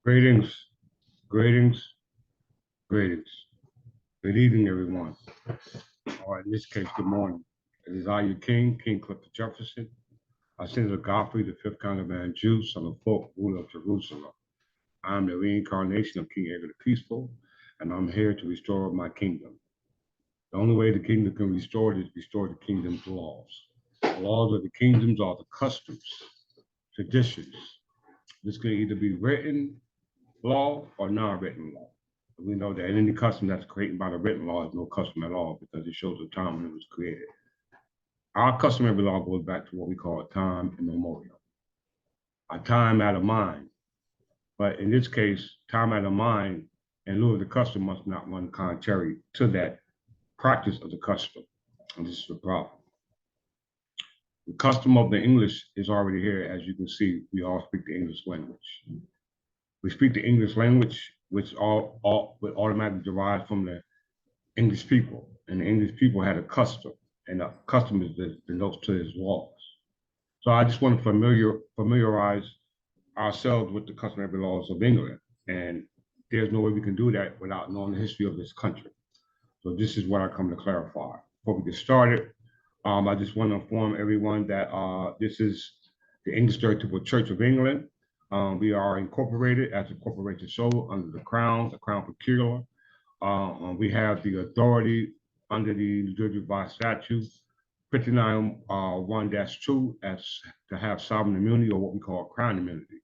Greetings, greetings, greetings. Good evening, everyone. Or in this case, good morning. It is I, your King, King Clifford Jefferson. I send of Godfrey, the fifth kind of man, Jew, son of folk, ruler of Jerusalem. I am the reincarnation of King Edgar the Peaceful, and I'm here to restore my kingdom. The only way the kingdom can restore it is restore the kingdom's laws. The laws of the kingdoms are the customs, traditions. This can either be written law or non-written law. We know that any custom that's created by the written law is no custom at all because it shows the time when it was created. Our customary law goes back to what we call time immemorial, a time out of mind. But in this case, time out of mind in lieu of the custom must not run contrary to that practice of the custom. And this is the problem. The custom of the English is already here. As you can see, we all speak the English language. We speak the English language, which all automatically derives from the English people. And the English people had a custom, and the custom is the notes to his laws. So I just want to familiarize ourselves with the customary laws of England. And there's no way we can do that without knowing the history of this country. So this is what I come to clarify. Before we get started, I just want to inform everyone that this is the English Stereotypical Church of England. We are incorporated as a corporation soul under the Crown Peculiar. We have the authority under the New Jersey Revised Statute 59-1-2 as to have sovereign immunity, or what we call crown immunity.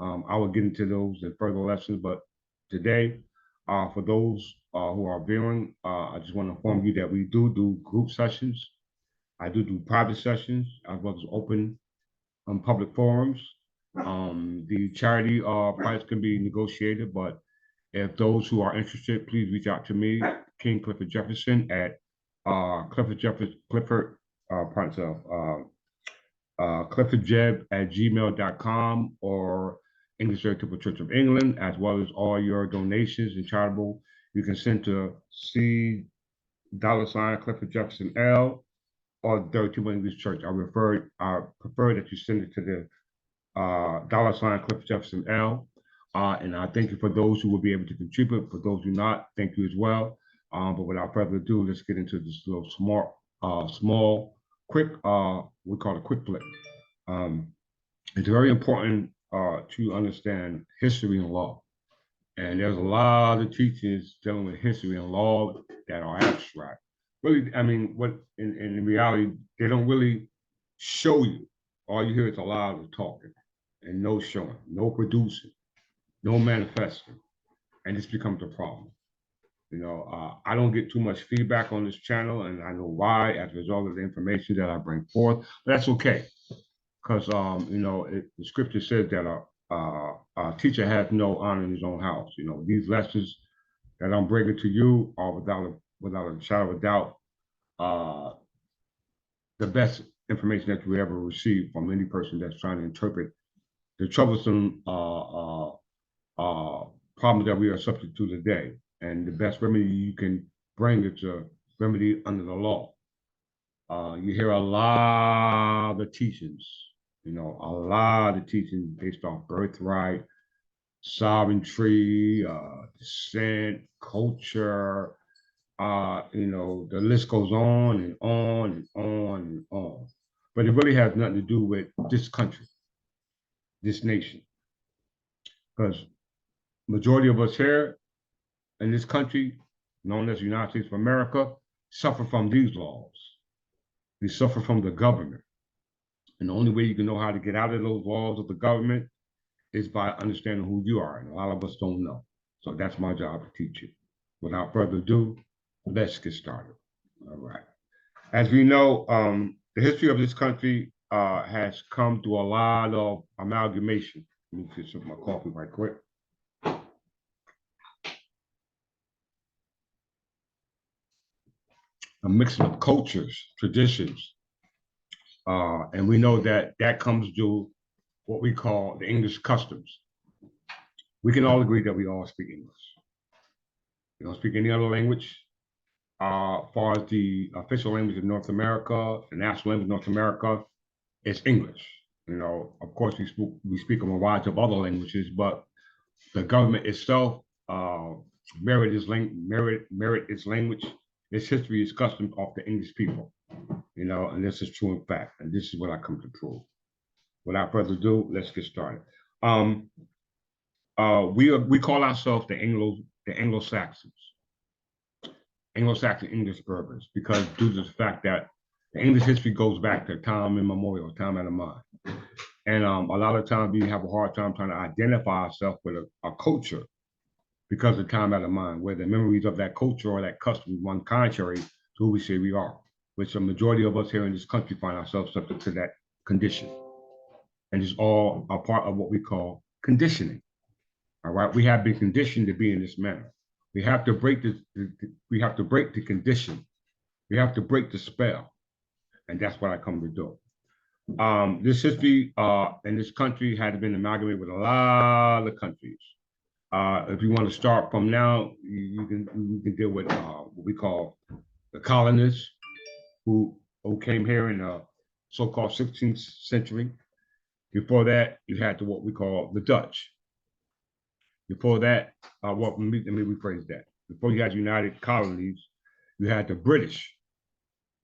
I will get into those in further lessons, but today, for those who are viewing, I just want to inform you that we do group sessions. I do private sessions as well as open public forums. The charity price can be negotiated, but if those who are interested, please reach out to me, King Clifford Jefferson, at cliffordjeb@gmail.com, or English Stereotypical Church of England, as well as all your donations and charitable. You can send to C $Clifford Jefferson L or 32 English Church. I prefer that you send it to the $Clifford Jefferson L. And I thank you for those who will be able to contribute. For those who not, thank you as well. But without further ado, let's get into this little small, quick, we call it quick flip. It's very important to understand history and law. And there's a lot of teachings dealing with history and law that are abstract. Really, I mean, what in reality, they don't really show you. All you hear is a lot of talking and no showing, no producing, no manifesting, and this becomes a problem. You know, I don't get too much feedback on this channel, and I know why as a result of the information that I bring forth, but that's okay. Because, you know, the scripture says that a teacher has no honor in his own house. You know, these lessons that I'm bringing to you are without a shadow of a doubt, the best information that you ever receive from any person that's trying to interpret the troublesome problems that we are subject to today. And the best remedy you can bring is a remedy under the law. You hear a lot of teachings, you know, a lot of teachings based on birthright, sovereignty, descent, culture, you know, the list goes on and on and on and on. But it really has nothing to do with this country, this nation. Because majority of us here in this country, known as the United States of America, suffer from these laws. We suffer from the government. And the only way you can know how to get out of those laws of the government is by understanding who you are. And a lot of us don't know. So that's my job to teach you. Without further ado, let's get started. All right. As we know, the history of this country has come through a lot of amalgamation. Let me fix up my coffee right quick. A mixture of cultures, traditions, and we know that that comes to what we call the English customs. We can all agree that we all speak English. We don't speak any other language. As far as the official language of North America, the national language of North America, it's English. You know, of course, we speak a variety of other languages, but The government itself merit its language, its history, its custom of the English people. And this is true in fact, and this is what I come to prove. Without further ado, let's get started. Um, we call ourselves the Anglo-Saxons, Anglo-Saxon English Berbers, because due to the fact that the English history goes back to time immemorial, time out of mind. And a lot of times we have a hard time trying to identify ourselves with a culture because of time out of mind, where the memories of that culture or that custom run contrary to who we say we are, which a majority of us here in this country find ourselves subject to that condition. And it's all a part of what we call conditioning. All right, we have been conditioned to be in this manner. We have to break we have to break the condition. We have to break the spell, and that's what I come to do. This history in this country had been amalgamated with a lot of countries. If you want to start from now, you can deal with what we call the colonists, who came here in the so-called 16th century. Before that, you had what we call the Dutch. Before that, let me rephrase that. Before you had United Colonies, you had the British,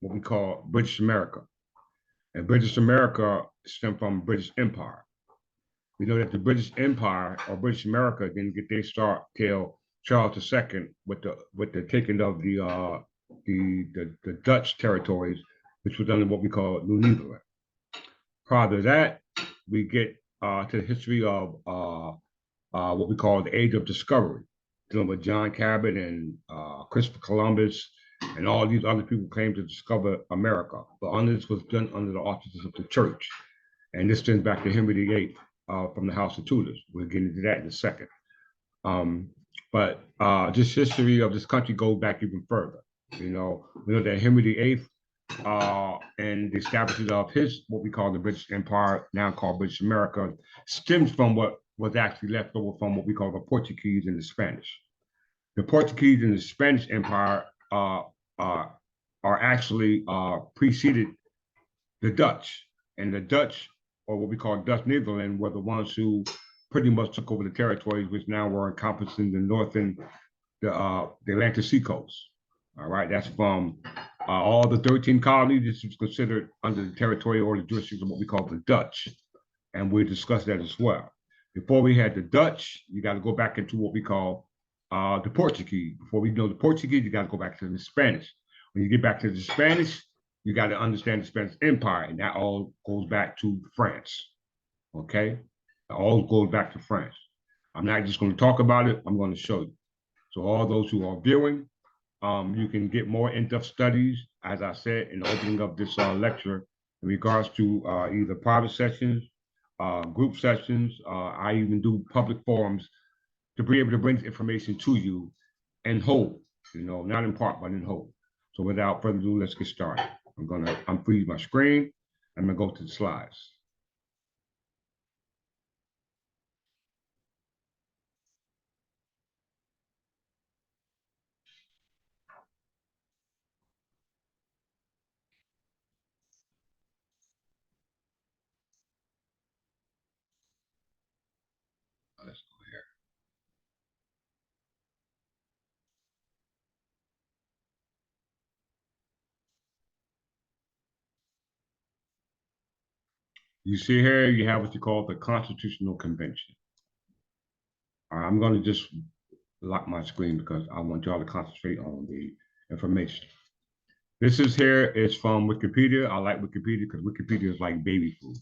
what we call British America. And British America stemmed from British Empire. We know that the British Empire or British America didn't get their start till Charles II with the taking of the Dutch territories, which was under what we call New England. Prior to that, we get to the history of what we call the Age of Discovery, dealing with John Cabot and Christopher Columbus and all these other people claimed to discover America. But this was done under the auspices of the church. And this stems back to Henry VIII from the House of Tudors. We'll get into that in a second. But this history of this country goes back even further. We know that Henry VIII and the establishment of his, what we call the British Empire, now called British America, stems from what was actually left over from what we call the Portuguese and the Spanish. The Portuguese and the Spanish Empire are actually preceded the Dutch. And the Dutch, or what we call Dutch Netherlands, were the ones who pretty much took over the territories, which now were encompassing the northern, the Atlantic seacoast. All right, that's from all the 13 colonies. This was considered under the territory or the jurisdiction of what we call the Dutch. And we'll discuss that as well. Before we had the Dutch, you got to go back into what we call the Portuguese. Before we know the Portuguese, you got to go back to the Spanish. When you get back to the Spanish, you got to understand the Spanish Empire, and that all goes back to France. Okay, it all goes back to France. I'm not just going to talk about it. I'm going to show you. So all those who are viewing, you can get more in-depth studies, as I said, in the opening of this lecture in regards to either private sessions, group sessions. I even do public forums to be able to bring this information to you in whole, not in part, but in whole. So without further ado, let's get started. I'm going to unfreeze my screen. I'm going to go to the slides. Let's go here. You see here, you have what you call the Constitutional Convention. I'm going to just lock my screen because I want y'all to concentrate on the information. This is here is from Wikipedia. I like Wikipedia because Wikipedia is like baby food.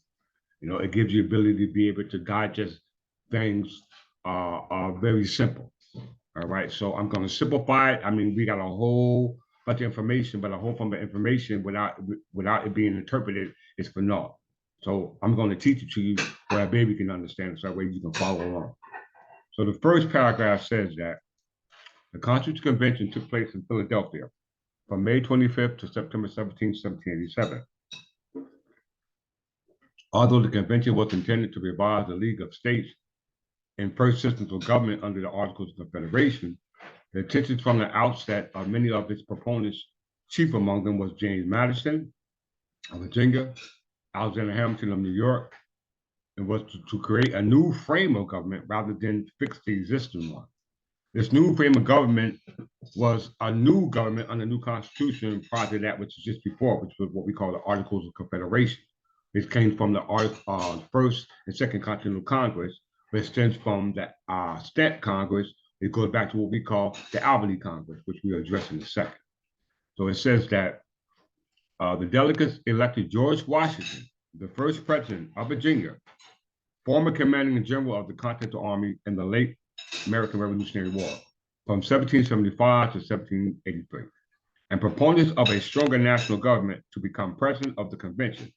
It gives you the ability to be able to digest things very simple. All right, so I'm going to simplify it. I mean, we got a whole bunch of information, but a whole bunch of information without it being interpreted is for naught. So I'm going to teach it to you where a baby can understand it, so that way you can follow along. So the first paragraph says that the Constitutional Convention took place in Philadelphia from May 25th to September 17th, 1787. Although the convention was intended to revise the League of States and first systems of government under the Articles of Confederation, the intentions from the outset of many of its proponents, chief among them was James Madison of Virginia, Alexander Hamilton of New York, and was to create a new frame of government rather than fix the existing one. This new frame of government was a new government under new constitution prior to that, which was just before, which was what we call the Articles of Confederation. It came from the First and Second Continental Congress, but it stems from the State Congress. It goes back to what we call the Albany Congress, which we'll address in a second. So it says that the delegates elected George Washington, the first president of Virginia, former commanding general of the Continental Army in the late American Revolutionary War, from 1775 to 1783, and proponents of a stronger national government to become president of the convention.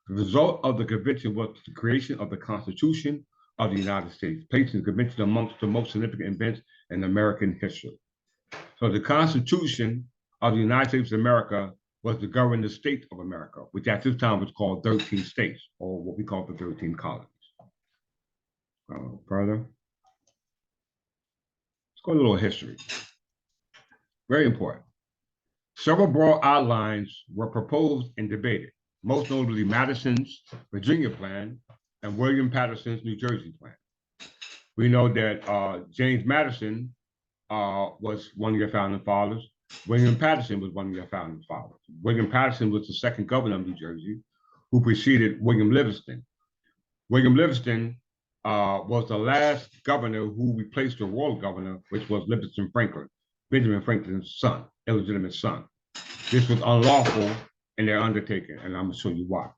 The result of the convention was the creation of the Constitution of the United States, placing the convention amongst the most significant events in American history. So the Constitution of the United States of America was to govern the state of America, which at this time was called 13 states, or what we call the 13 colonies. Further, let's go a little history. Very important. Several broad outlines were proposed and debated, most notably Madison's Virginia Plan and William Patterson's New Jersey Plan. We know that James Madison was one of your founding fathers. William Patterson was one of your founding fathers. William Patterson was the second governor of New Jersey, who preceded William Livingston. William Livingston was the last governor who replaced the royal governor, which was Livingston Franklin, Benjamin Franklin's son, illegitimate son. This was unlawful in their undertaking, and I'm going to show you why.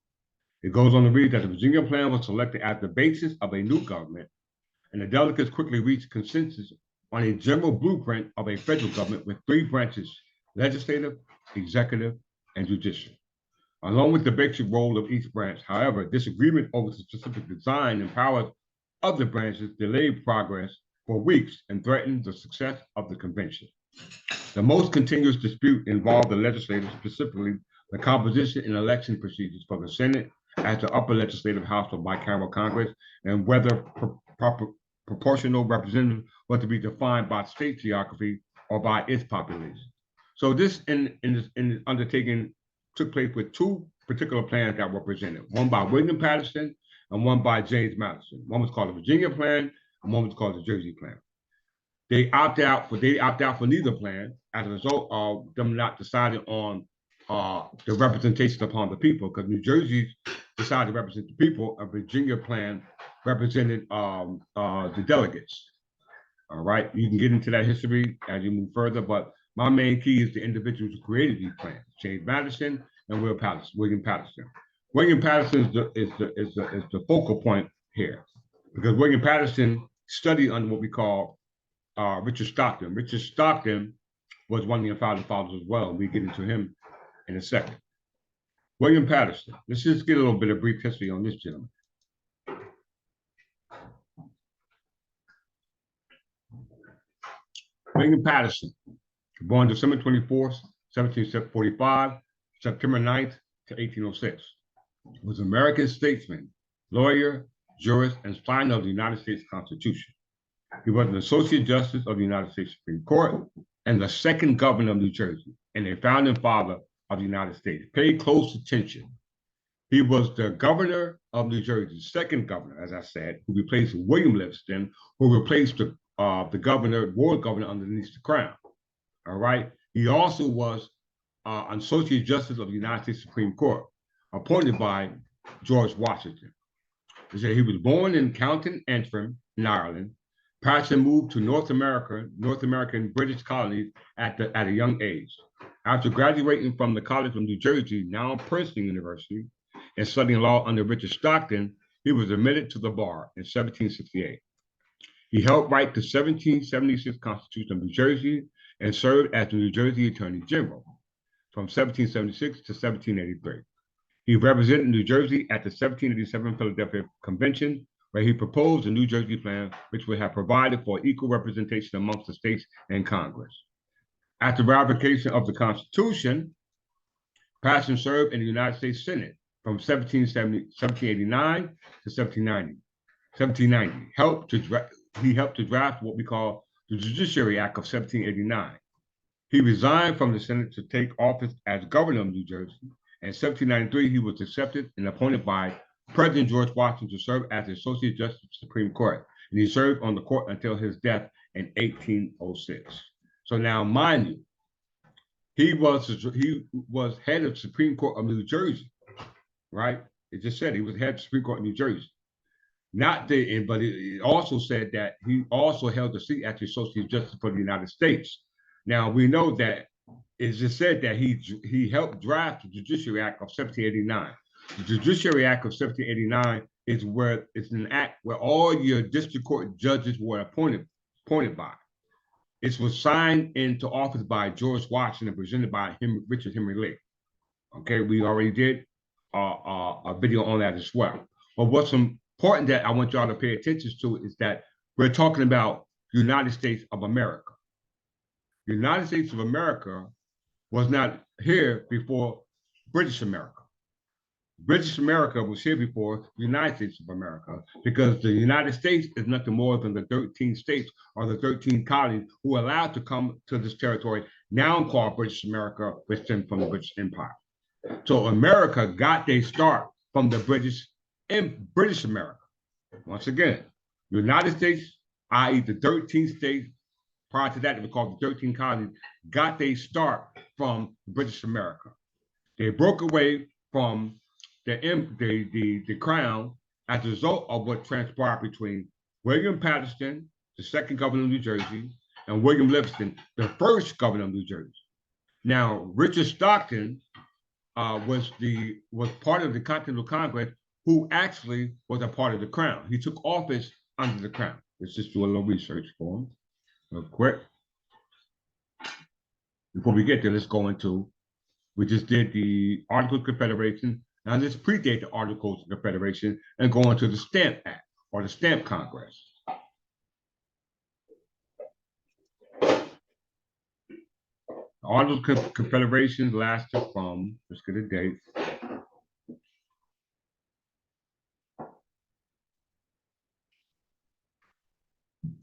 It goes on to read that the Virginia Plan was selected as the basis of a new government, and the delegates quickly reached consensus on a general blueprint of a federal government with three branches: legislative, executive, and judicial, along with the basic role of each branch. However, disagreement over the specific design and powers of the branches delayed progress for weeks and threatened the success of the convention. The most continuous dispute involved the legislature, specifically the composition and election procedures for the Senate as the upper legislative house of bicameral Congress, and whether proportional representative was to be defined by state geography or by its population. So this in this undertaking took place with two particular plans that were presented, one by William Patterson and one by James Madison. One was called the Virginia Plan and one was called the Jersey Plan. They opt out for neither plan as a result of them not deciding on the representation upon the people, because New Jersey decided to represent the people, and Virginia Plan represented the delegates. All right, you can get into that history as you move further, but my main key is the individuals who created these plans: James Madison and William Patterson. William Patterson is the focal point here, because William Patterson studied under what we call Richard Stockton. Richard Stockton was one of the founding fathers as well, and we get into him in a second. William Patterson. Let's just get a little bit of brief history on this gentleman. William Patterson, born December 24th, 1745, September 9th to 1806, was an American statesman, lawyer, jurist, and signer of the United States Constitution. He was an Associate Justice of the United States Supreme Court and the second governor of New Jersey and a founding father of the United States. Pay close attention. He was the governor of New Jersey, second governor, as I said, who replaced William Livingston, who replaced the governor, royal governor underneath the crown. All right. He also was an Associate Justice of the United States Supreme Court, appointed by George Washington. He was born in County Antrim, in Ireland. Patterson moved to North American British Colonies at a young age. After graduating from the College of New Jersey, now Princeton University, and studying law under Richard Stockton, he was admitted to the bar in 1768. He helped write the 1776 Constitution of New Jersey and served as the New Jersey Attorney General from 1776 to 1783. He represented New Jersey at the 1787 Philadelphia Convention, where he proposed a New Jersey plan which would have provided for equal representation amongst the states and Congress. After ratification of the Constitution, Patterson served in the United States Senate from 1789 to 1790. He helped to draft what we call the Judiciary Act of 1789. He resigned from the Senate to take office as governor of New Jersey. In 1793, he was accepted and appointed by President George Washington to serve as the Associate Justice of the Supreme Court, and he served on the court until his death in 1806. So now, mind you, he was head of the Supreme Court of New Jersey, right? It just said he was head of the Supreme Court of New Jersey. But it also said that he also held the seat as the Associate Justice for the United States. Now we know that it just said that he helped draft the Judiciary Act of 1789. The Judiciary Act of 1789 is where it's an act where all your district court judges were appointed by. It was signed into office by George Washington and presented by Richard Henry Lee. Okay, we already did a video on that as well. But what's important that I want y'all to pay attention to is that we're talking about United States of America. The United States of America was not here before British America. British America was here before the United States of America, because the United States is nothing more than the 13 states or the 13 colonies who were allowed to come to this territory, now called British America, which stemmed from the British Empire. So America got their start from the British America. Once again, United States, i.e. the 13 states, prior to that, they were called the 13 colonies, got their start from British America. They broke away from the crown as a result of what transpired between William Patterson, the second governor of New Jersey, and William Livingston, the first governor of New Jersey. Now, Richard Stockton was part of the Continental Congress, who actually was a part of the crown. He took office under the crown. Let's just do a little research for him real quick. Before we get there, let's go into, we just did the Articles of Confederation. Now let's predate the Articles of Confederation and go into the Stamp Act, or the Stamp Congress. The Articles of Confederation lasted from, let's get a date,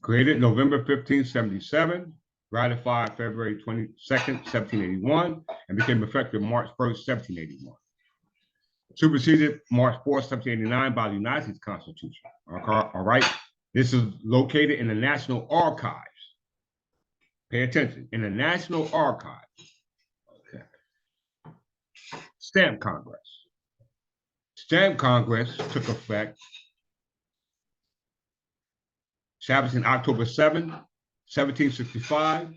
created November 15, 1777, ratified February 22nd, 1781, and became effective March 1st, 1781. Superseded March 4th, 1789 by the United States Constitution. All right. This is located in the National Archives. Pay attention. In the National Archives. Okay. Stamp Congress. Stamp Congress took effect established in October 7, 1765,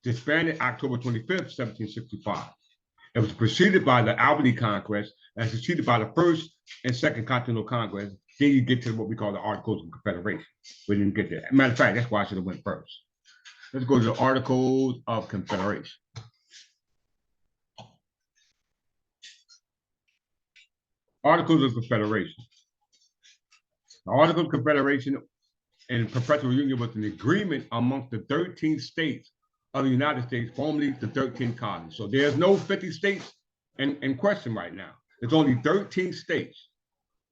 disbanded October 25th, 1765. It was preceded by the Albany Congress and succeeded by the First and Second Continental Congress. Then you get to what we call the Articles of Confederation. We didn't get there. Matter of fact, that's why I should have went first. Let's go to the Articles of Confederation. Articles of Confederation. The Articles of Confederation and Perpetual Union was an agreement amongst the 13 states of the United States, formerly the 13 colonies. So there's no 50 states in question right now. There's only 13 states,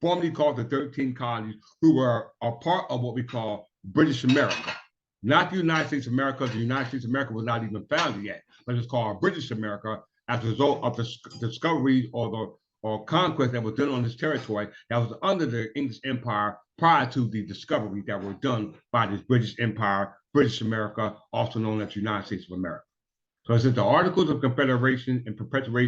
formerly called the 13 colonies, who were a part of what we call British America. Not the United States of America. The United States of America was not even founded yet, but it's called British America as a result of the discovery or conquest that was done on this territory that was under the English Empire prior to the discovery that were done by this British Empire, British America, also known as the United States of America. So since the Articles of Confederation and Perpetual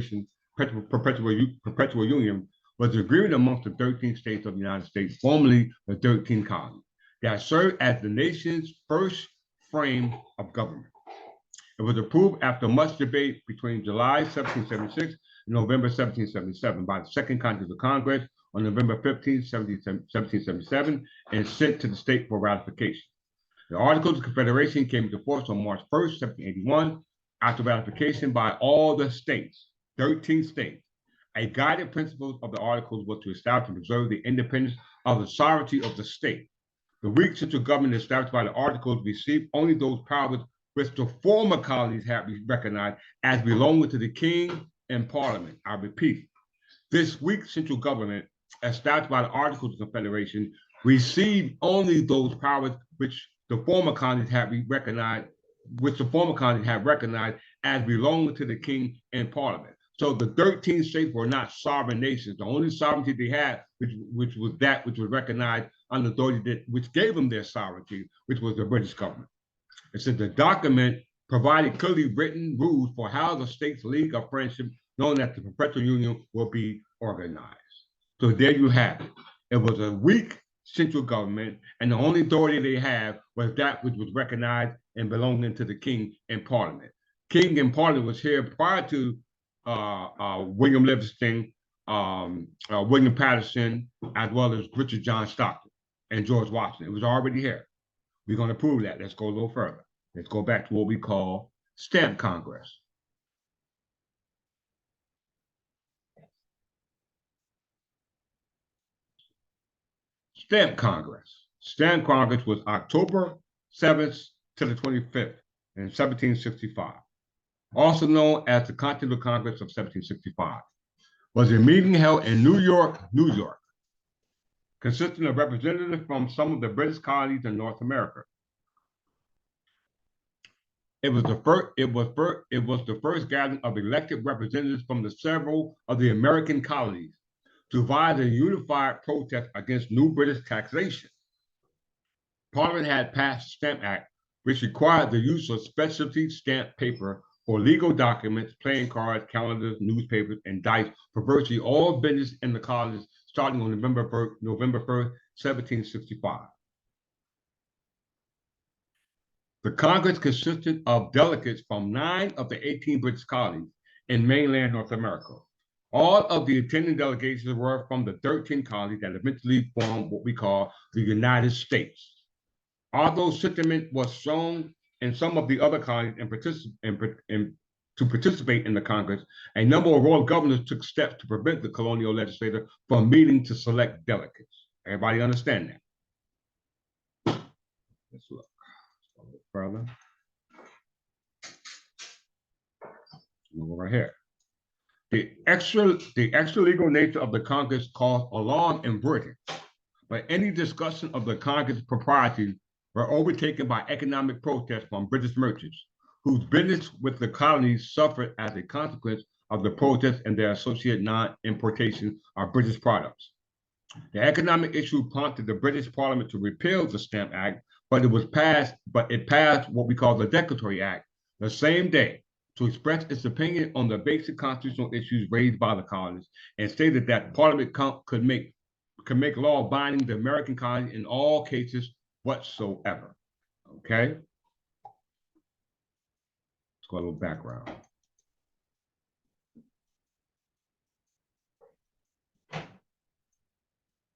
Union was an agreement amongst the 13 states of the United States, formerly the 13 colonies, that served as the nation's first frame of government. It was approved after much debate between July 1776 and November 1777 by the Second Continental Congress on November 15, 1777, and sent to the state for ratification. The Articles of Confederation came into force on March 1st, 1781, after ratification by all the states, 13 states. A guiding principle of the Articles was to establish and preserve the independence of the sovereignty of the state. The weak central government established by the Articles received only those powers which the former colonies had recognized as belonging to the king and parliament. I repeat, this weak central government established by the Articles of Confederation received only those powers which the former colonies had recognized, as belonging to the king and parliament. So the 13 states were not sovereign nations. The only sovereignty they had, which was that which was recognized under authority which gave them their sovereignty, which was the British government. It said the document provided clearly written rules for how the states' league of friendship, known as the Perpetual Union, will be organized. So there you have it. It was a weak central government, and the only authority they have was that which was recognized and belonging to the king and parliament. King and parliament was here prior to William Livingston, William Patterson, as well as Richard John Stockton and George Washington. It was already here. We're going to prove that. Let's go a little further. Let's go back to what we call Stamp Congress. Stamp Congress. Stamp Congress was October 7th to the 25th in 1765, also known as the Continental Congress of 1765, was a meeting held in New York, New York, consisting of representatives from some of the British colonies in North America. It was the first gathering of elected representatives from the several of the American colonies to devise a unified protest against new British taxation. Parliament had passed the Stamp Act, which required the use of specialty stamp paper for legal documents, playing cards, calendars, newspapers, and dice for virtually all business in the colonies starting on November 1st, 1765. The Congress consisted of delegates from 9 of the 18 British colonies in mainland North America. All of the attending delegations were from the 13 colonies that eventually formed what we call the United States. Although sentiment was shown in some of the other colonies to participate in the Congress, a number of royal governors took steps to prevent the colonial legislature from meeting to select delegates. Everybody understand that? Let's look a little further. Over right here. The extra legal nature of the Congress caused alarm in Britain, but any discussion of the Congress proprieties were overtaken by economic protests from British merchants, whose business with the colonies suffered as a consequence of the protests and their associated non-importation of British products. The economic issue prompted the British Parliament to repeal the Stamp Act, but it passed what we call the Declaratory Act the same day to express its opinion on the basic constitutional issues raised by the colonies, and stated that Parliament could make law binding the American colonies in all cases whatsoever. Okay? Let's go a little background.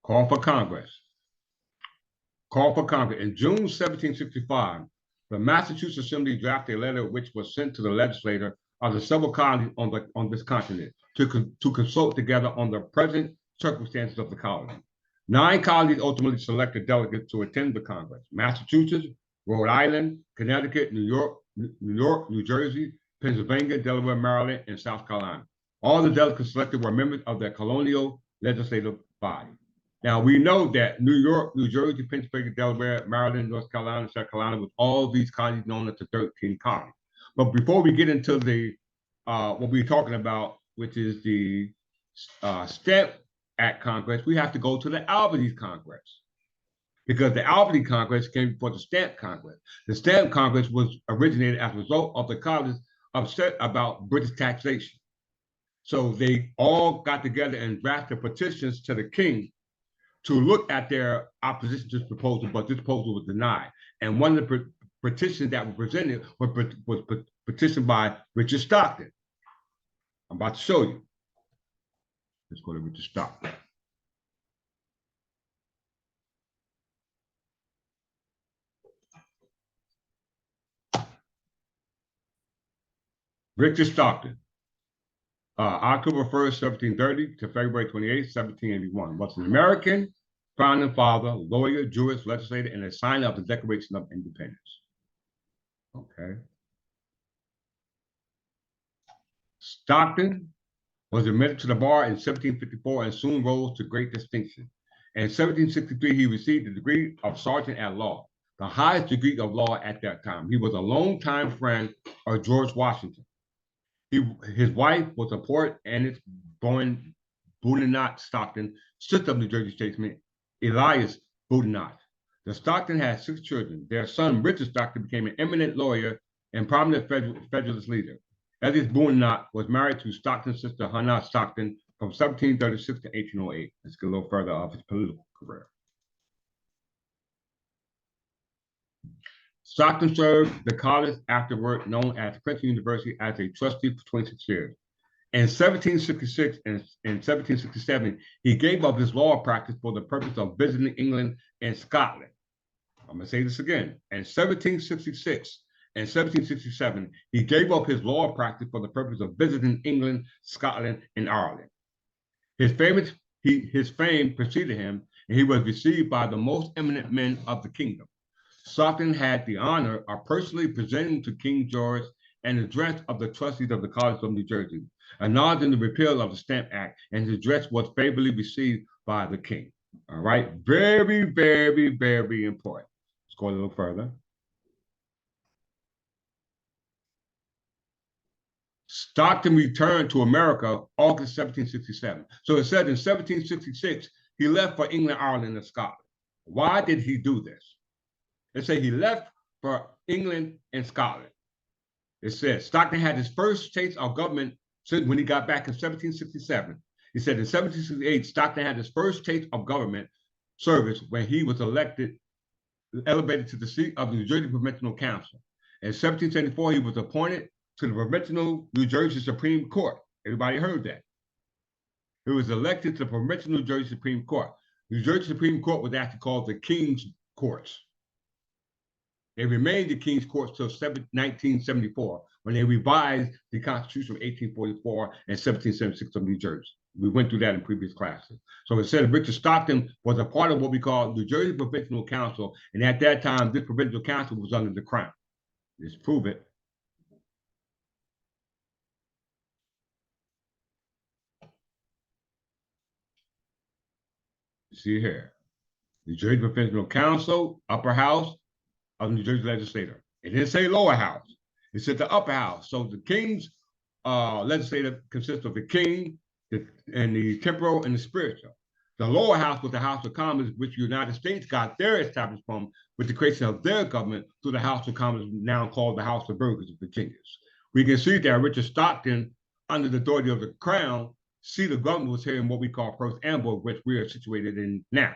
Call for Congress. Call for Congress. In June 1765, the Massachusetts Assembly drafted a letter which was sent to the legislature of the several colonies on this continent to consult together on the present circumstances of the colony. 9 colonies ultimately selected delegates to attend the Congress: Massachusetts, Rhode Island, Connecticut, New York, New Jersey, Pennsylvania, Delaware, Maryland, and South Carolina. All the delegates selected were members of the colonial legislative body. Now, we know that New York, New Jersey, Pennsylvania, Delaware, Maryland, North Carolina, South Carolina, with all these colonies known as the 13 colonies. But before we get into what we're talking about, which is the Stamp Act Congress, we have to go to the Albany Congress, because the Albany Congress came before the Stamp Congress. The Stamp Congress was originated as a result of the colonies upset about British taxation. So they all got together and drafted petitions to the king to look at their opposition to this proposal, but this proposal was denied. And one of the petitions that were presented was petitioned by Richard Stockton. I'm about to show you. Let's go to Richard Stockton. Richard Stockton, October 1st, 1730 to February 28th, 1781, was an American founding father, lawyer, jurist, legislator, and a signer of the Declaration of Independence. Okay. Stockton was admitted to the bar in 1754 and soon rose to great distinction. In 1763, he received the degree of sergeant at law, the highest degree of law at that time. He was a longtime friend of George Washington. His wife was a Port Annis born Boudinot Stockton, sister of New Jersey statesman Elias Boudinot. The Stockton had 6 children. Their son, Richard Stockton, became an eminent lawyer and prominent Federalist leader. Elias Boudinot was married to Stockton's sister, Hannah Stockton, from 1736 to 1808. Let's get a little further off his political career. Stockton served the college afterward, known as Princeton University, as a trustee for 26 years. In 1766 and in 1767, he gave up his law practice for the purpose of visiting England and Scotland. I'm going to say this again. In 1766 and 1767, he gave up his law practice for the purpose of visiting England, Scotland, and Ireland. His fame preceded him, and he was received by the most eminent men of the kingdom. Stockton had the honor of personally presenting to King George an address of the trustees of the College of New Jersey, acknowledging the repeal of the Stamp Act, and his address was favorably received by the king. All right, very, very, very important. Let's go a little further. Stockton returned to America August 1767. So it said in 1766, he left for England, Ireland, and Scotland. Why did he do this? It said he left for England and Scotland. It says Stockton had his first taste of government since when he got back in 1767. He said in 1768, Stockton had his first taste of government service when he was elevated to the seat of the New Jersey Provincial Council. In 1774, he was appointed to the Provincial New Jersey Supreme Court. Everybody heard that. He was elected to the Provincial New Jersey Supreme Court. New Jersey Supreme Court was actually called the King's Courts. They remained the King's Courts till 1974, when they revised the Constitution of 1844 and 1776 of New Jersey. We went through that in previous classes. So it said Richard Stockton was a part of what we call New Jersey Provincial Council, and at that time, this provincial council was under the Crown. Let's prove it. See here, New Jersey Provincial Council, Upper House of New Jersey Legislature. It didn't say lower house. It said the upper house. So the King's legislature consists of the king and the temporal and the spiritual. The lower house was the House of Commons, which the United States got their establishment from with the creation of their government through the House of Commons, now called the House of Burghers of Virginians. We can see that Richard Stockton, under the authority of the Crown, seat of government was here in what we call First Amboy, which we are situated in now.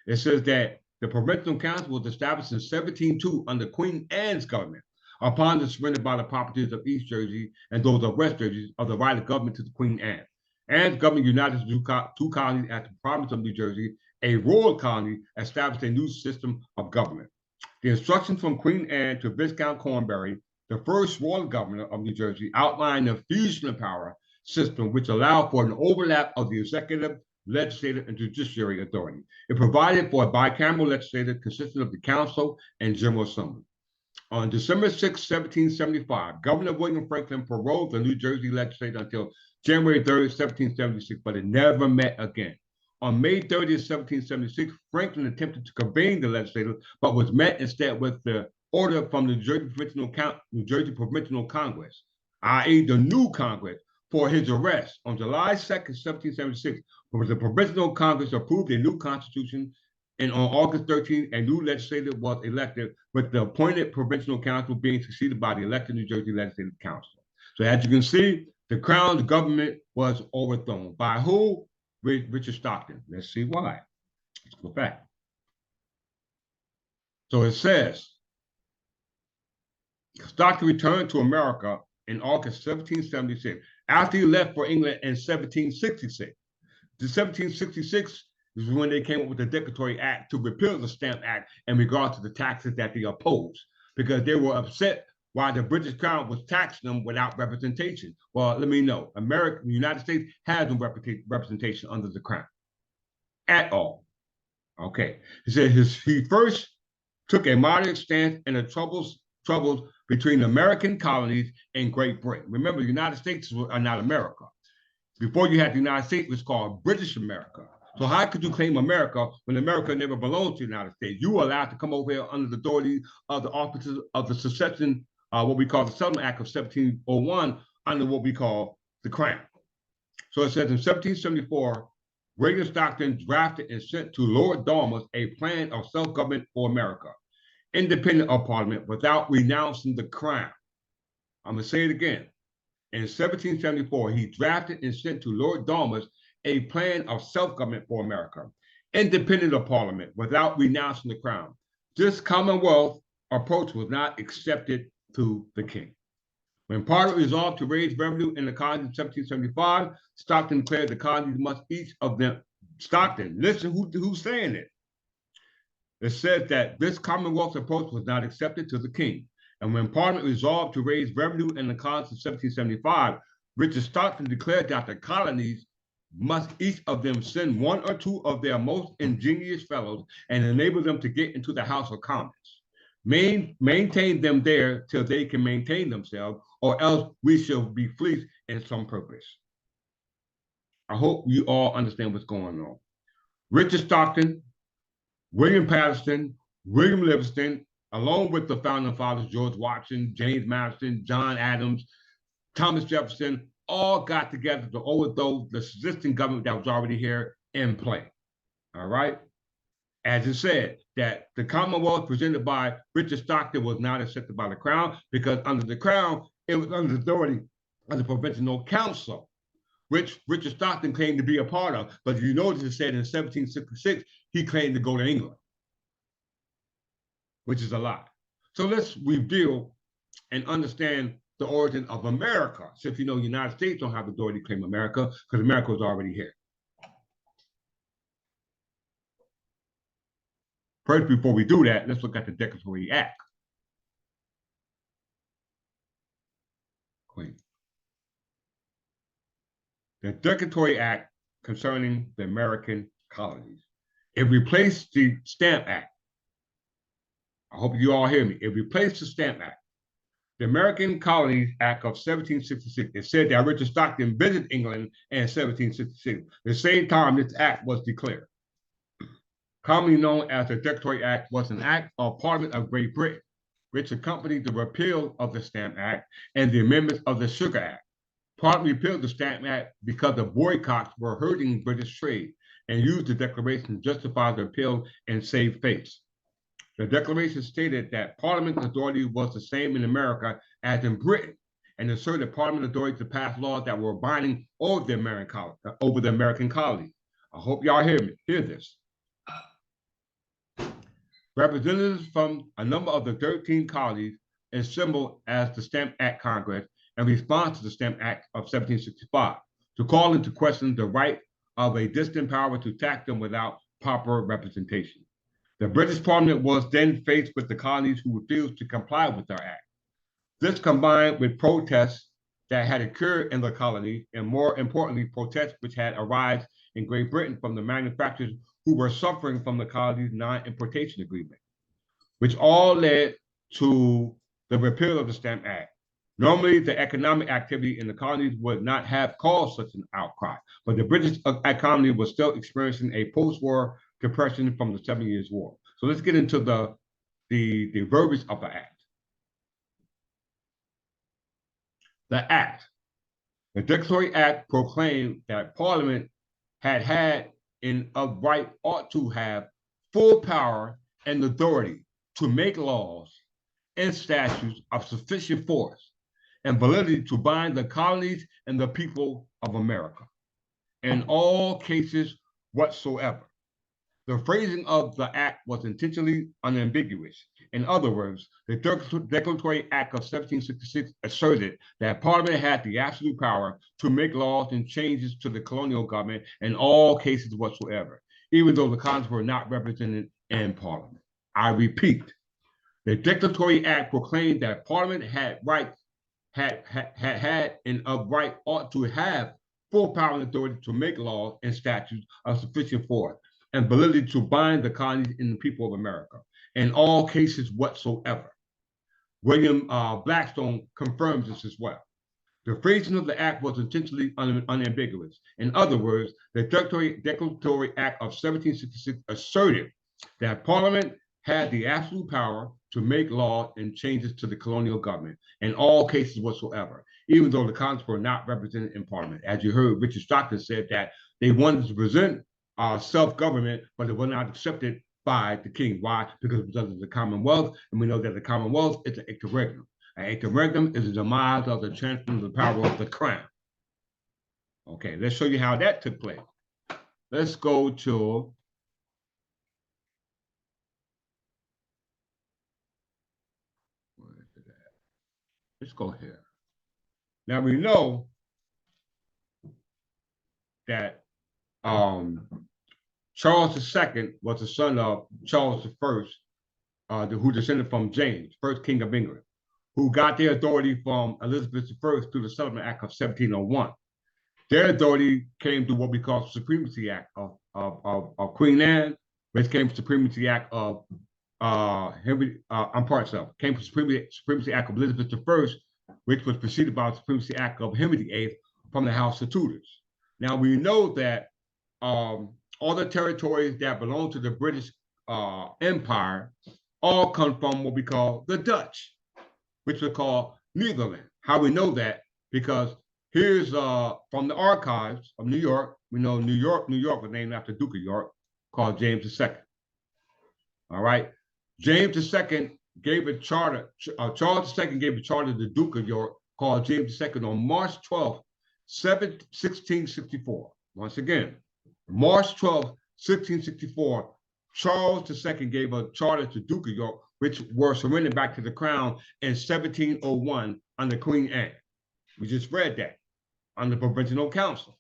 It says that the Provincial Council was established in 1702 under Queen Anne's government, upon the surrender by the properties of East Jersey and those of West Jersey of the right of government to the Queen Anne. Anne's government united the two colonies at the province of New Jersey. A royal colony established a new system of government. The instructions from Queen Anne to Viscount Cornbury, the first royal governor of New Jersey, outlined the fusion of power system, which allowed for an overlap of the executive, legislative, and judiciary authority. It provided for a bicameral legislature consisting of the council and general assembly. On December 6, 1775, Governor William Franklin prorogued the New Jersey legislature until January 3, 1776, but it never met again. On May 30, 1776, Franklin attempted to convene the legislature, but was met instead with the order from the New Jersey Provincial Congress, i.e. the new Congress, for his arrest. On July 2, 1776, the Provincial Congress approved a new constitution, and on August 13, a new legislature was elected, with the appointed Provincial Council being succeeded by the elected New Jersey Legislative Council. So as you can see, the Crown, the government was overthrown. By who? Richard Stockton. Let's see why. Let's go back. So it says, Stockton returned to America in August 1776, after he left for England in 1766. The 1766 is when they came up with the Declaratory Act to repeal the Stamp Act in regard to the taxes that they opposed, because they were upset why the British Crown was taxing them without representation. Well, let me know. The United States has no representation under the Crown at all. Okay. He said he first took a moderate stance in the troubles between the American colonies and Great Britain. Remember, the United States are not America. Before you had the United States, it was called British America. So how could you claim America when America never belonged to the United States? You were allowed to come over here under the authority of the officers of the secession, what we call the Settlement Act of 1701, under what we call the Crown. So it says in 1774, William Stockton drafted and sent to Lord Dormer a plan of self-government for America, independent of Parliament, without renouncing the Crown. I'm going to say it again. In 1774, he drafted and sent to Lord Dormer a plan of self-government for America, independent of Parliament, without renouncing the Crown. This Commonwealth approach was not accepted to the king. When Parliament resolved to raise revenue in the colonies in 1775, Stockton declared the colonies must each of them. Stockton, listen who's saying it. It says that this Commonwealth approach was not accepted to the king. And when Parliament resolved to raise revenue in the colonies in 1775, Richard Stockton declared that the colonies must each of them send one or two of their most ingenious fellows and enable them to get into the House of Commons. Maintain them there till they can maintain themselves, or else we shall be fleeced in some purpose. I hope you all understand what's going on. Richard Stockton, William Patterson, William Livingston, along with the founding fathers, George Washington, James Madison, John Adams, Thomas Jefferson, all got together to overthrow the existing government that was already here in play. All right? As it said, that the Commonwealth presented by Richard Stockton was not accepted by the Crown, because under the Crown, it was under the authority of the Provincial Council, which Richard Stockton claimed to be a part of. But you notice it said in 1766, he claimed to go to England, which is a lie. So let's review and understand the origin of America, since you know the United States don't have the authority to claim America, because America was already here. First, before we do that, let's look at the Declaratory Act. Queen. The Declaratory Act concerning the American colonies. It replaced the Stamp Act. I hope you all hear me. It replaced the Stamp Act. The American Colonies Act of 1766. It said that Richard Stockton visited England in 1766, the same time this act was declared. Commonly known as the Declaratory Act, was an act of Parliament of Great Britain, which accompanied the repeal of the Stamp Act and the amendments of the Sugar Act. Parliament repealed the Stamp Act because the boycotts were hurting British trade, and used the Declaration to justify the repeal and save face. The Declaration stated that Parliament's authority was the same in America as in Britain, and asserted Parliament authority to pass laws that were binding over the American colonies. I hope y'all hear this. Representatives from a number of the 13 colonies assembled as the Stamp Act Congress in response to the Stamp Act of 1765 to call into question the right of a distant power to tax them without proper representation. The British Parliament was then faced with the colonies who refused to comply with our act. This combined with protests that had occurred in the colonies, and more importantly, protests which had arisen in Great Britain from the manufacturers who were suffering from the colonies' non-importation agreement, which all led to the repeal of the Stamp Act. Normally, the economic activity in the colonies would not have caused such an outcry, but the British economy was still experiencing a post-war depression from the 7 Years' War. So let's get into the verbiage of the act. The act. The Declaratory Act proclaimed that Parliament had and of right ought to have full power and authority to make laws and statutes of sufficient force and validity to bind the colonies and the people of America in all cases whatsoever. The phrasing of the act was intentionally unambiguous. In other words, the Declaratory Act of 1766 asserted that Parliament had the absolute power to make laws and changes to the colonial government in all cases whatsoever, even though the colonies were not represented in Parliament. I repeat, the Declaratory Act proclaimed that Parliament had and of right ought to have full power and authority to make laws and statutes of sufficient force and validity to bind the colonies and the people of America in all cases whatsoever. William Blackstone confirms this as well. The phrasing of the act was intentionally unambiguous. In other words, the Declaratory Act of 1766 asserted that Parliament had the absolute power to make laws and changes to the colonial government in all cases whatsoever, even though the colonists were not represented in Parliament. As you heard, Richard Stockton said that they wanted to present self-government, but it was not accepted by the king. Why? Because of the Commonwealth, and we know that the Commonwealth is an interregnum. An interregnum is the demise of the transfer of the power of the crown. Okay, let's show you how that took place. Let's go to let's go here. Now we know that Charles II was the son of Charles I, who descended from James, first King of England, who got their authority from Elizabeth I through the Settlement Act of 1701. Their authority came through what we call the Supremacy Act of Queen Anne, which came from the Supremacy Act of came from the Supremacy Act of Elizabeth I, which was preceded by the Supremacy Act of Henry VIII from the House of Tudors. Now we know that all the territories that belong to the British Empire all come from what we call the Dutch, which we call Netherlands. How we know that? Because here's from the archives of New York. We know New York was named after Duke of York, called James II. All right. James II gave a charter, Charles II gave a charter to the Duke of York called James II on March 12th, 1664. Once again, March 12th, 1664, Charles II gave a charter to Duke of York, which were surrendered back to the crown in 1701 under Queen Anne. We just read that under Provincial Council.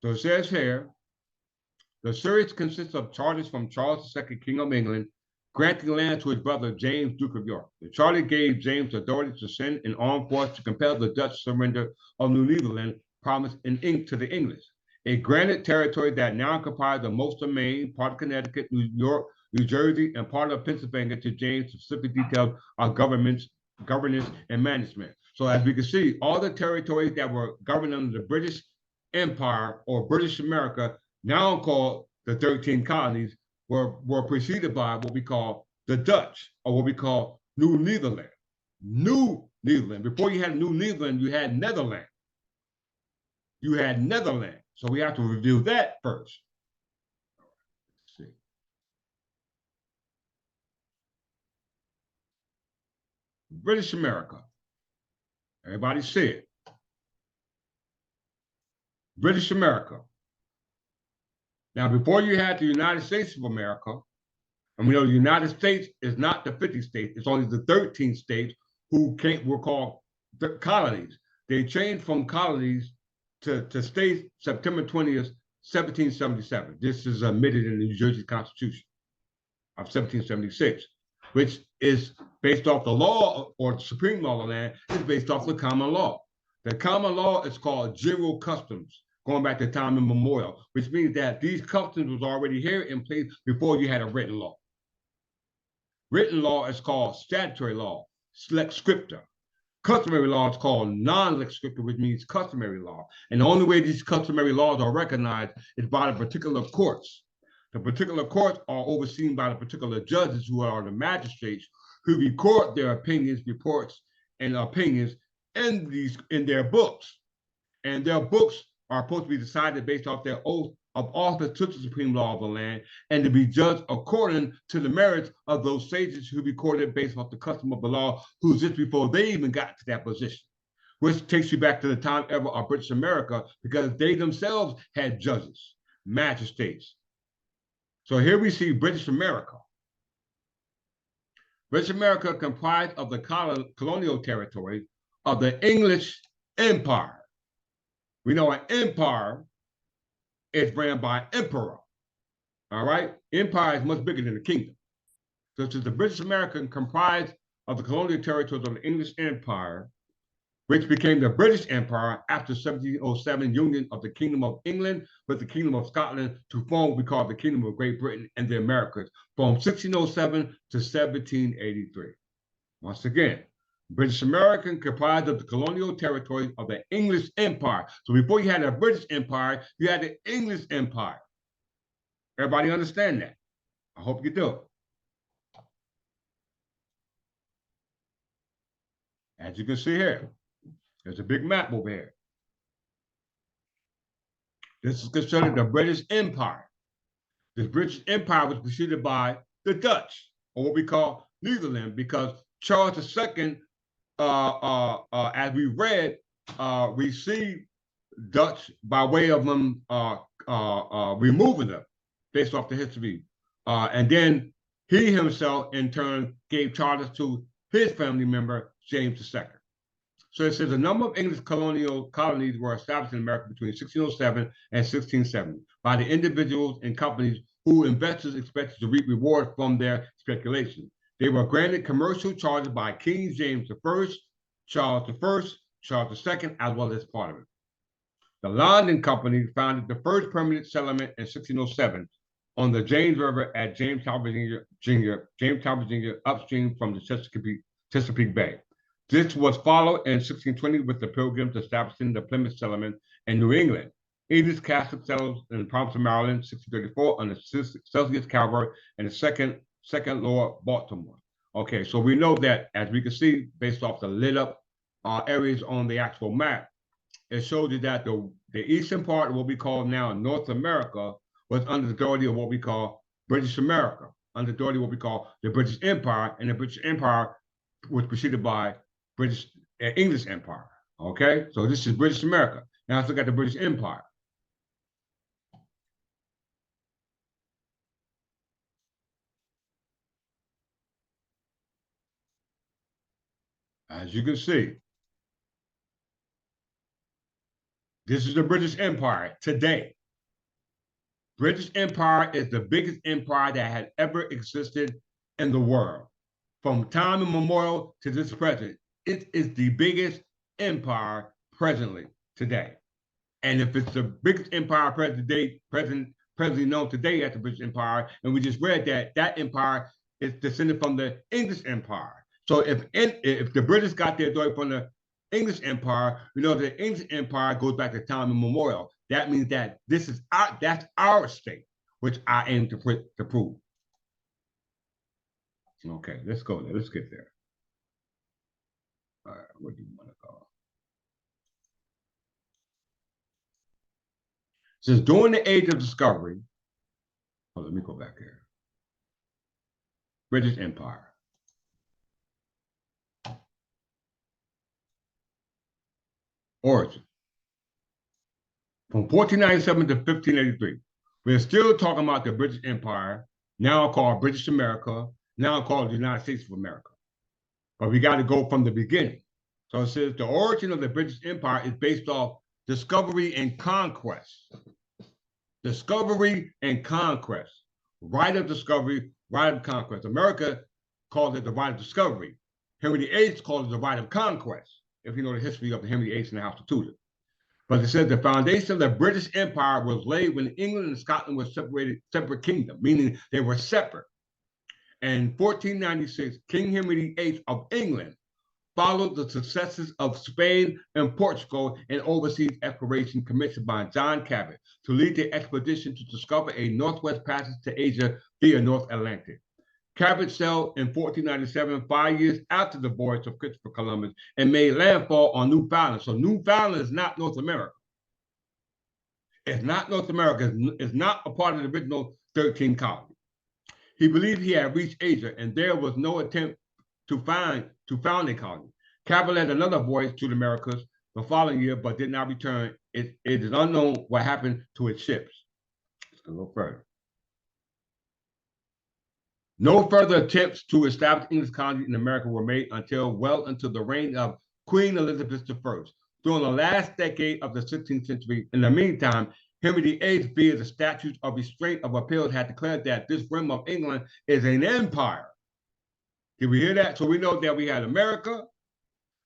So it says here, the series consists of charters from Charles II, King of England, granting land to his brother James, Duke of York. The charter gave James authority to send an armed force to compel the Dutch surrender of New Netherland, promised in ink to the English. A granted territory that now comprises of most of Maine, part of Connecticut, New York, New Jersey, and part of Pennsylvania to James specific details of governance and management. So as we can see, all the territories that were governed under the British Empire or British America, now called the 13 colonies, were preceded by what we call the Dutch, or what we call New Netherland. New Netherland. Before you had New Netherland, you had Netherland. You had Netherland. So we have to review that first. Let's see. British America. Everybody see it. British America. Now, before you had the United States of America, and we know the United States is not the 50 states, it's only the 13 states who were called the colonies. They changed from colonies to states September 20th, 1777. This is admitted in the New Jersey Constitution of 1776, which is based off the law, or the supreme law of the land, is based off the common law. The common law is called general customs, going back to time immemorial, which means that these customs was already here in place before you had a written law. Written law is called statutory law, lex scripta. Customary law is called non-lex scripta, which means customary law. And the only way these customary laws are recognized is by the particular courts. The particular courts are overseen by the particular judges, who are the magistrates, who record their opinions, reports, and opinions in their books. And their books are supposed to be decided based off their oath of office to the supreme law of the land, and to be judged according to the merits of those sages who recorded based off the custom of the law, who just before they even got to that position, which takes you back to the time ever of British America, because they themselves had judges, magistrates. So here we see British America. British America comprised of the colonial territory of the English Empire. We know an empire is ran by emperor. All right? Empire is much bigger than a kingdom. So the British America comprised of the colonial territories of the English Empire, which became the British Empire after 1707 union of the Kingdom of England with the Kingdom of Scotland to form what we call the Kingdom of Great Britain and the Americas from 1607 to 1783. Once again, British American comprised of the colonial territories of the English Empire. So before you had a British Empire, you had the English Empire. Everybody understand that? I hope you do. As you can see here, There's a big map over here. This is considered the British Empire. The British Empire was preceded by the Dutch, or what we call Netherlands, because Charles II, as we read, received Dutch by way of them removing them based off the history. And then he himself, in turn, gave charters to his family member, James II. So it says a number of English colonial colonies were established in America between 1607 and 1670 by the individuals and companies who investors expected to reap rewards from their speculation. They were granted commercial charters by King James I, Charles I, Charles II, as well as Parliament. The London Company founded the first permanent settlement in 1607 on the James River at Jamestown, Virginia, upstream from the Chesapeake Bay. This was followed in 1620 with the Pilgrims establishing the Plymouth settlement in New England. English Catholic settled in Providence, Maryland, 1634 under Celsius Calvert and the second Lord Baltimore. Okay, so we know that, as we can see, based off the lit up areas on the actual map, it showed you that the eastern part of what we call now North America was under the authority of what we call British America, under the authority of what we call the British Empire, and the British Empire was preceded by English Empire. Okay, so this is British America. Now let's look at the British Empire. As you can see, this is the British Empire today. British Empire is the biggest empire that had ever existed in the world. From time immemorial to this present, it is the biggest empire presently today. And if it's the biggest empire presently known today as the British Empire, and we just read that that empire is descended from the English Empire. So if the British got their authority from the English Empire, we know the English Empire goes back to time immemorial. That means that that's our state, which I aim to prove. Okay, let's go there. Let's get there. All right, where do you want to go? Since during the age of discovery, let me go back here. British Empire. Origin. From 1497 to 1583, we're still talking about the British Empire, now called British America, now called the United States of America. But we got to go from the beginning. So it says the origin of the British Empire is based off discovery and conquest. Discovery and conquest. Right of discovery, right of conquest. America called it the right of discovery. Henry VIII called it the right of conquest, if you know the history of the Henry VIII and the House of Tudor. But it says the foundation of the British Empire was laid when England and Scotland were separate kingdoms, meaning they were separate. In 1496, King Henry VIII of England followed the successes of Spain and Portugal in overseas exploration commissioned by John Cabot to lead the expedition to discover a northwest passage to Asia via North Atlantic. Cabot sailed in 1497, 5 years after the voyage of Christopher Columbus, and made landfall on Newfoundland. So Newfoundland is not North America. It's not North America. It's not a part of the original 13 colonies. He believed he had reached Asia, and there was no attempt to found a colony. Cabot led another voyage to the Americas the following year, but did not return. It is unknown what happened to its ships. Let's go further. No further attempts to establish English colonies in America were made until well into the reign of Queen Elizabeth I. During the last decade of the 16th century, in the meantime, Henry VIII, via the statutes of restraint of appeals, had declared that this realm of England is an empire. Did we hear that? So we know that we had America,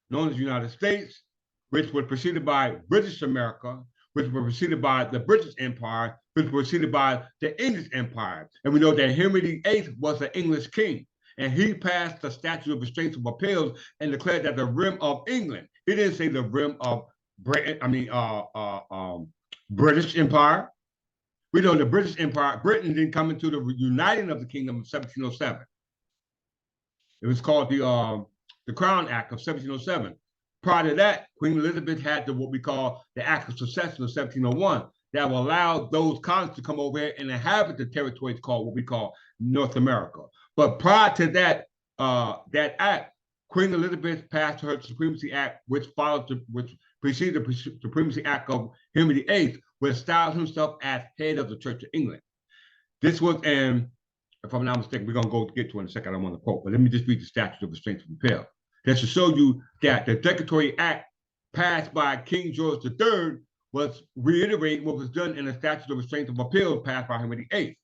known as the United States, which was preceded by British America, which was preceded by the British Empire, which was preceded by the English Empire. And we know that Henry VIII was an English king, and he passed the statute of restraints of appeals and declared that the realm of England. He didn't say the realm of Britain. British Empire. We know the British Empire. Britain didn't come into the uniting of the kingdom of 1707. It was called the Crown Act of 1707. Prior to that, Queen Elizabeth had what we call the Act of Succession of 1701 that will allow those colonists to come over here and inhabit the territories called what we call North America. But prior to that, that act, Queen Elizabeth passed her Supremacy Act, which preceded the Supremacy Act of Henry VIII, which styled himself as head of the Church of England. This was if I'm not mistaken, we're going to get to it in a second. I don't want to quote, but let me just read the statute of restraint and repeal. That should show you that the Declaratory Act passed by King George III was reiterating what was done in the statute of restraint and repeal passed by Henry VIII.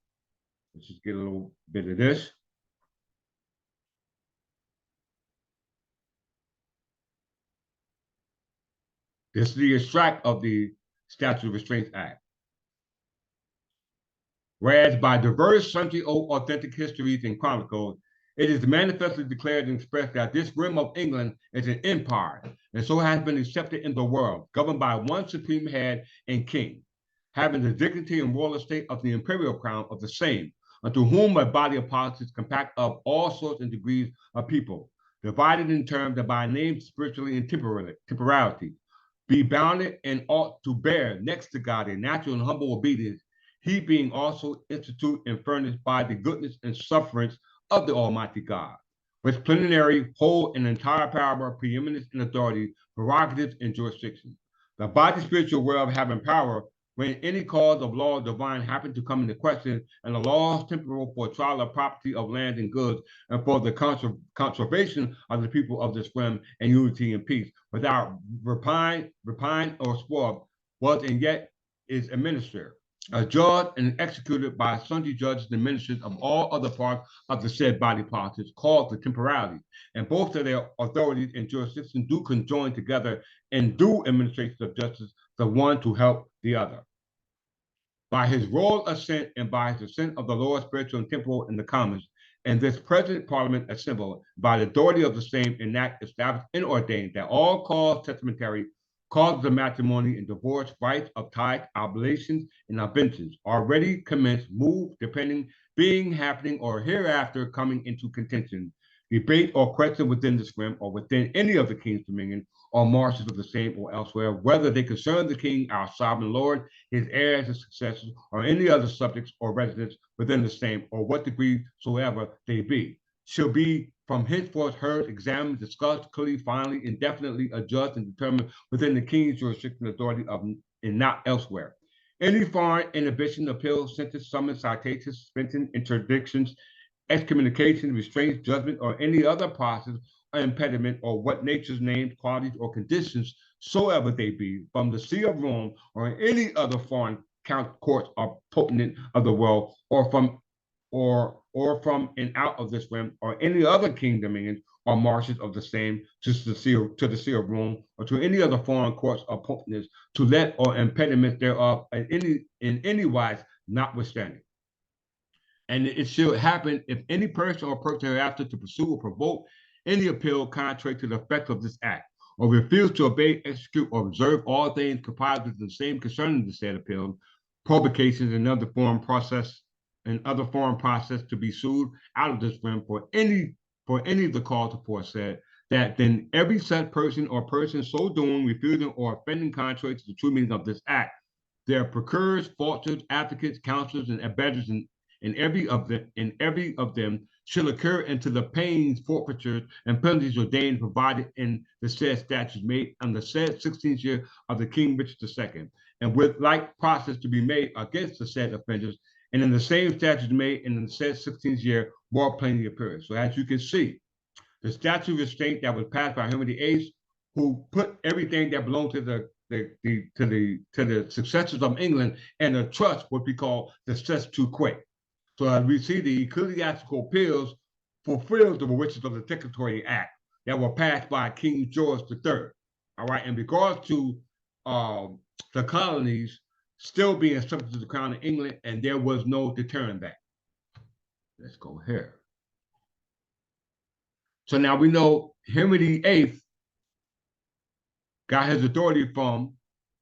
Let's just get a little bit of this. This is the extract of the Statute of Restraints Act. Whereas by diverse, sundry old authentic histories and chronicles, it is manifestly declared and expressed that this realm of England is an empire, and so has been accepted in the world, governed by one supreme head and king, having the dignity and royal estate of the imperial crown of the same, unto whom a body of politics compact of all sorts and degrees of people, divided in terms and by names spiritually and temporality, be bounded and ought to bear next to God a natural and humble obedience, he being also instituted and furnished by the goodness and sufferance of the Almighty God, with plenary, whole, and entire power, preeminence, and authority, prerogatives, and jurisdiction. The body spiritual world having power when any cause of law divine happen to come into question, and the laws temporal for trial of property of land and goods, and for the conservation of the people of this realm and unity and peace, without repine or spoil, was and yet is administered, adjudged and executed by sundry judges and ministers of all other parts of the said body politics, called the temporality, and both of their authorities and jurisdiction do conjoin together and do administration of justice, the one to help the other. By his royal assent and by his assent of the Lord spiritual and temporal in the Commons, and this present Parliament assembled, by the authority of the same, enact, established, and ordained that all cause testamentary, causes of matrimony and divorce, rights of tithe, oblations, and obventions already commenced, moved, depending, being, happening, or hereafter coming into contention, debate or question within this realm or within any of the king's dominion or marshes of the same or elsewhere, whether they concern the king, our sovereign lord, his heirs and successors, or any other subjects or residents within the same, or what degree soever they be, shall be from henceforth heard, examined, discussed, clearly, finally, indefinitely adjudged and determined within the king's jurisdiction authority of and not elsewhere. Any foreign inhibition, appeal, sentence, summons, citation, suspension, interdictions, excommunication, restraints, judgment, or any other process or impediment, or what nature's names, qualities, or conditions soever they be, from the See of Rome or any other foreign courts or potent of the world, or from and out of this realm, or any other king dominion or marshes of the same, to the See of Rome, or to any other foreign courts or potentates, to let or impediment thereof in any wise notwithstanding. And it shall happen if any person or person hereafter to pursue or provoke any appeal contrary to the effect of this act, or refuse to obey, execute, or observe all things compiled with the same concerning the said appeal, provocations, and other foreign process to be sued out of this realm for any of the cause aforesaid, that then every such person or person so doing, refusing, or offending contrary to the true meaning of this act, their procurers, falsers, advocates, counselors, and abettors in every of them shall occur into the pains, forfeitures, and penalties ordained provided in the said statutes made on the said 16th year of the King Richard II, and with like process to be made against the said offenders, and in the same statutes made in the said 16th year more plainly appears. So as you can see, the statute of restraint that was passed by Henry VIII, who put everything that belonged to the successors of England and the trust, what we call the statute quo. So as we see, the ecclesiastical appeals fulfilled the wishes of the Declaratory Act that were passed by King George III. All right, in regards to the colonies still being subject to the Crown of England, and there was no deterring that. Let's go here. So now we know Henry VIII got his authority from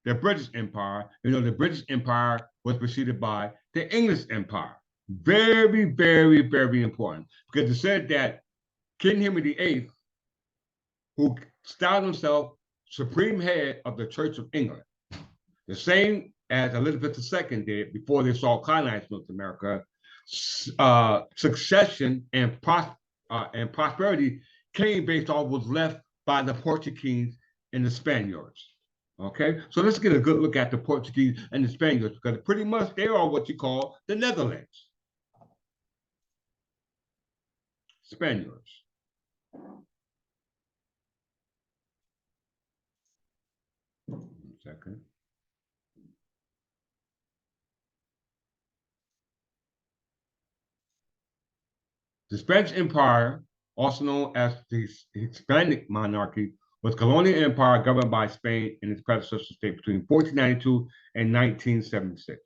the British Empire. You know, the British Empire was preceded by the English Empire. Very, very, very important, because it said that King Henry VIII, who styled himself supreme head of the Church of England, the same as Elizabeth II did before they saw colonized North America. Succession and prosperity came based off what was left by the Portuguese and the Spaniards. Okay, so let's get a good look at the Portuguese and the Spaniards because pretty much they are what you call the Netherlands. Spaniards. One second. The Spanish Empire, also known as the Hispanic monarchy, was a colonial empire governed by Spain and its predecessor state between 1492 and 1976.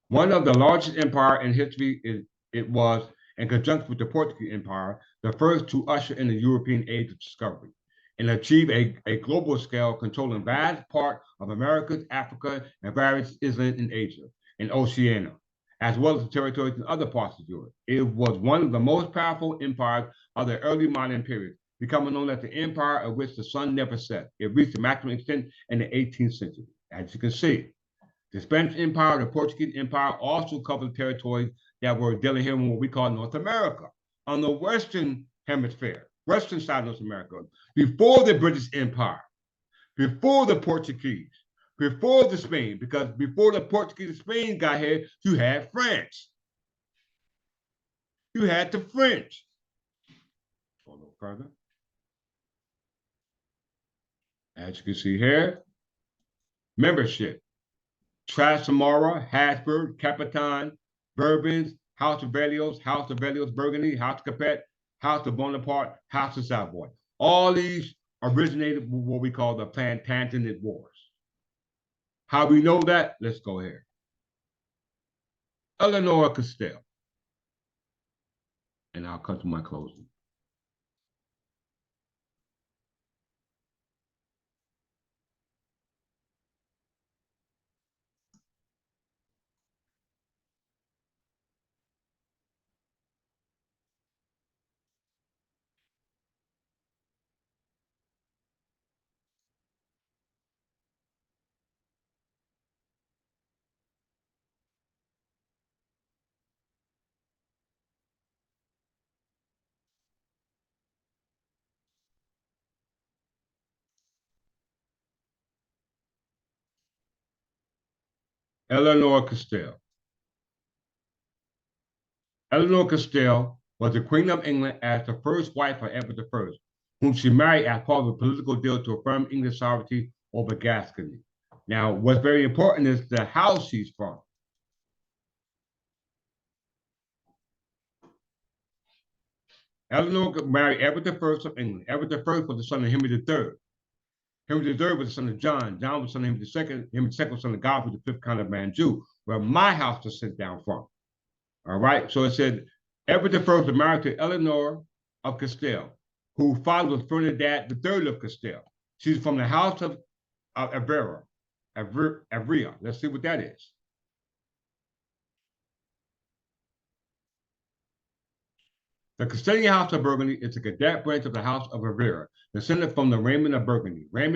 One of the largest empires in history, it was, in conjunction with the Portuguese Empire, the first to usher in the European age of discovery and achieve a global scale controlling vast part of America, Africa, and various islands in Asia and Oceania, as well as the territories in other parts of Europe. It was one of the most powerful empires of the early modern period, becoming known as the empire of which the sun never set. It reached the maximum extent in the 18th century. As you can see, the Spanish Empire, the Portuguese Empire also covered territories that were dealing here in what we call North America. On the Western Hemisphere, Western side of North America, before the British Empire, before the Portuguese, before the Spain, because before the Portuguese and Spain got here, you had France. You had the French. Go a little further. As you can see here, membership. Trastamara, Habsburg, Capitan, Bourbons, House of Valios Burgundy, House of Capet, House of Bonaparte, House of Savoy. All these originated with what we call the Plantagenet Wars. How we know that? Let's go here. Eleanor Castile. And I'll come to my closing. Eleanor Castile. Eleanor Castile was the Queen of England as the first wife of Edward I, whom she married as part of a political deal to affirm English sovereignty over Gascony. Now, what's very important is the house she's from. Eleanor married Edward I of England. Edward I was the son of Henry III. Henry III was the son of John. John was the son of Henry II. Henry II was the son of Godfrey, the fifth Count of Anjou, where my house was sent down from. All right. So it said Edward I was married to Eleanor of Castile, whose father was Ferdinand III of Castile. She's from the house of Avera. Avria. Let's see what that is. The Castilian House of Burgundy is a cadet branch of the House of Avera, descended from the Raymond of Burgundy. Raymond